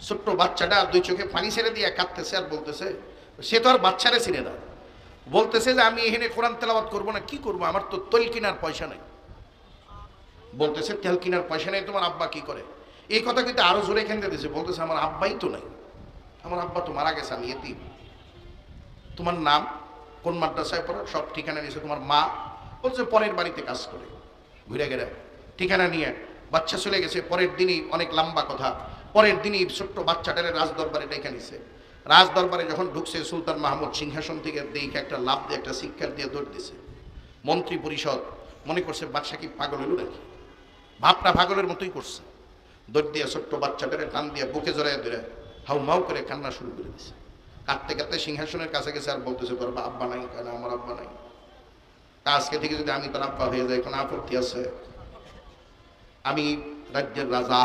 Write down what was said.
ছোট্ট বাচ্চাটা দুই চোখে পানি ছেড়ে দিয়ে কাঁদতেছে আর বলতেছে, সে তো আর বাচ্চারে চিনে না, বলতেছে যে আমি এখানে কোরআন তেলাওয়াত করবো না, কি করবো, আমার তো তেল কেনার পয়সা নাই। বলতেছে তেল কেনার পয়সা নেই, তোমার আব্বা কি করে? এই কথা কিন্তু আরো জোরে খেলতে দিয়েছে, বলতেছে আমার আব্বাই তো নাই, আমার আব্বা তো মারা গেছে, আমি এতিম। তোমার নাম, কোন মাদ্রাসায় পড়ো, সব ঠিকানা নিয়েছে। তোমার মা বলছে পরের বাড়িতে কাজ করে, ঘুরে গেলে ঠিকানা নিয়ে বাচ্চা চলে গেছে। পরের দিনই, অনেক লম্বা কথা, পরের দিনই ছোট্ট বাচ্চাটারে রাজদরবারে ডেকে নিছে। রাজদরবারে যখন ঢুকছে, সুলতান মাহমুদ সিংহাসন থেকে দেখে একটা লাভ দিয়ে, একটা শিক্ষার দিয়ে দৌড় দিছে। মন্ত্রী পরিষদ মনে করছে বাদশা কি পাগল হলো নাকি, ভাবটা পাগলের মতোই করছে। দৌড় দিয়ে ছোট্ট বাচ্চাটারে টান দিয়ে বুকে জড়ায় ধরে হাউ মাউ করে কান্না শুরু করে দিছে। কাঁদতে কাঁদতে সিংহাসনের কাছে গেছে আর বলতেছে, তোর আব্বা নাই কেন? আমার আব্বা নাই। আজকে থেকে যদি আমি তোর আব্বা হয়ে যাই, কোনো আপত্তি আছে? আমি রাজ্যের রাজা,